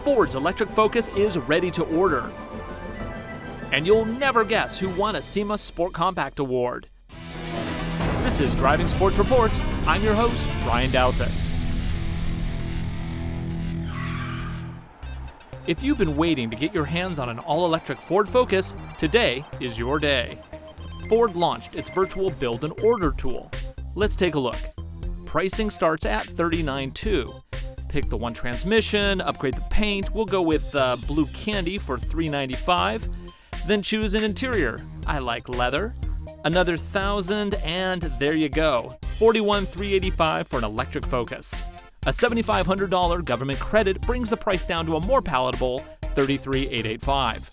Ford's electric Focus is ready to order. And you'll never guess who won a SEMA Sport Compact Award. This is Driving Sports Reports. I'm your host, Brian Douthat. If you've been waiting to get your hands on an all-electric Ford Focus, today is your day. Ford launched its virtual build and order tool. Let's take a look. Pricing starts at $39,200. Pick the one transmission, upgrade the paint. We'll go with blue candy for $395. Then choose an interior. I like leather. Another $1,000, and there you go. $41,385 for an electric Focus. A $7,500 government credit brings the price down to a more palatable $33,885.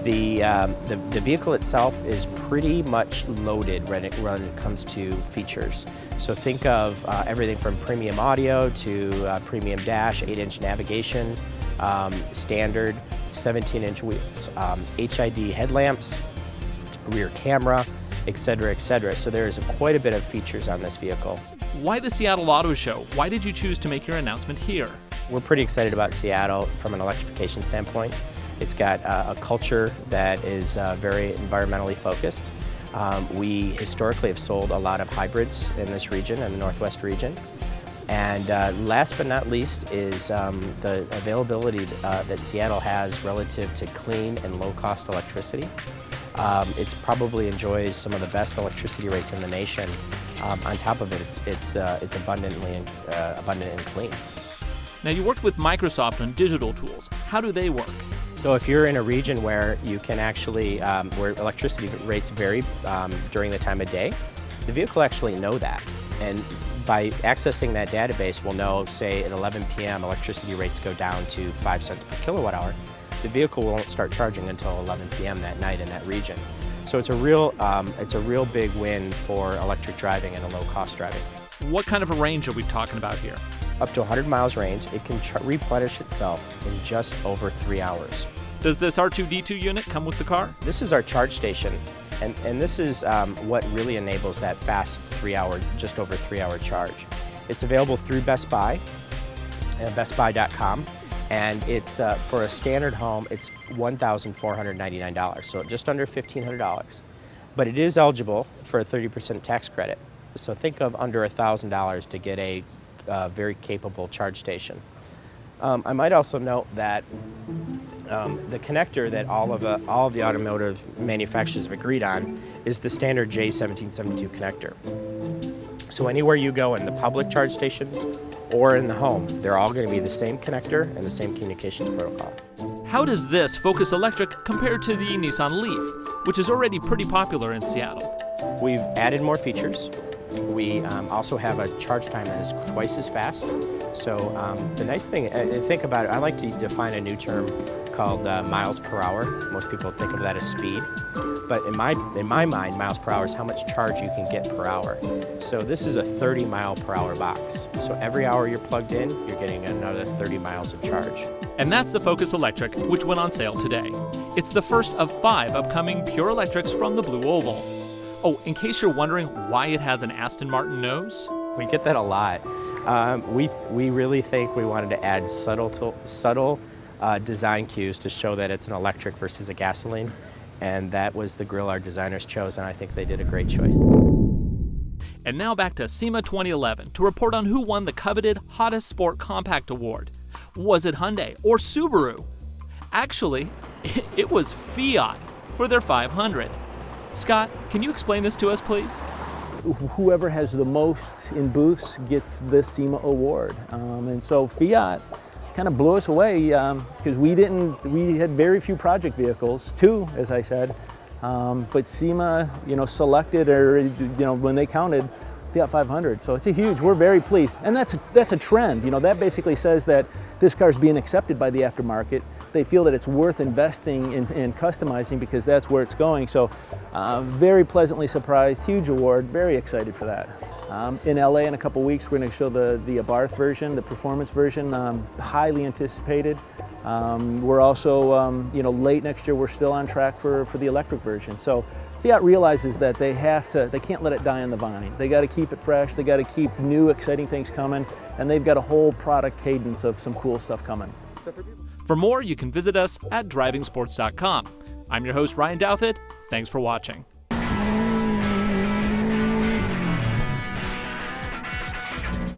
The vehicle itself is pretty much loaded when it comes to features. So think of everything from premium audio to premium dash, 8-inch navigation, standard 17-inch wheels, HID headlamps, rear camera, etc., etc. So there is quite a bit of features on this vehicle. Why the Seattle Auto Show? Why did you choose to make your announcement here? We're pretty excited about Seattle from an electrification standpoint. It's got a culture that is very environmentally focused. We historically have sold a lot of hybrids in this region, in the Northwest region. And last but not least is the availability that Seattle has relative to clean and low-cost electricity. It probably enjoys some of the best electricity rates in the nation. On top of it, it's abundant and clean. Now, you worked with Microsoft on digital tools. How do they work? So if you're in a region where you can actually, where electricity rates vary during the time of day, the vehicle actually know that. And by accessing that database, we'll know, say at 11 p.m. electricity rates go down to 5 cents per kilowatt hour. The vehicle won't start charging until 11 p.m. that night in that region. So it's a real big win for electric driving and a low-cost driving. What kind of a range are we talking about here? Up to 100 miles range, it can replenish itself in just over 3 hours. Does this R2D2 unit come with the car? This is our charge station, and this is what really enables that fast just over 3 hour charge. It's available through Best Buy, bestbuy.com. And it's for a standard home, it's $1,499, so just under $1,500. But it is eligible for a 30% tax credit. So think of under $1,000 to get a very capable charge station. I might also note that the connector that all of the automotive manufacturers have agreed on is the standard J1772 connector. So anywhere you go in the public charge stations or in the home, they're all going to be the same connector and the same communications protocol. How does this Focus Electric compare to the Nissan Leaf, which is already pretty popular in Seattle? We've added more features. We also have a charge time that is twice as fast. So the nice thing, think about it, I like to define a new term called miles per hour. Most people think of that as speed. But in my mind, miles per hour is how much charge you can get per hour. So this is a 30 mile per hour box. So every hour you're plugged in, you're getting another 30 miles of charge. And that's the Focus Electric, which went on sale today. It's the first of 5 upcoming pure electrics from the Blue Oval. Oh, in case you're wondering why it has an Aston Martin nose? We get that a lot. We really think we wanted to add subtle design cues to show that it's an electric versus a gasoline. And that was the grille our designers chose, and I think they did a great choice. And now back to SEMA 2011 to report on who won the coveted Hottest Sport Compact Award. Was it Hyundai or Subaru? Actually, it was Fiat for their 500. Scott, can you explain this to us, please? Whoever has the most in booths gets the SEMA award. And so Fiat kind of blew us away because we had very few project vehicles, 2, as I said, but SEMA, selected, or when they counted, Fiat 500. So it's we're very pleased, and that's a trend. That basically says that this car is being accepted by the aftermarket. They feel that it's worth investing in customizing because that's where it's going. So very pleasantly surprised, huge award, very excited for that. In LA in a couple weeks, we're going to show the Abarth version, the performance version, highly anticipated. We're also, late next year, we're still on track for the electric version. So Fiat realizes that they can't let it die on the vine. They got to keep it fresh, they got to keep new exciting things coming, and they've got a whole product cadence of some cool stuff coming. For more, you can visit us at drivingsports.com. I'm your host, Ryan Douthit. Thanks for watching.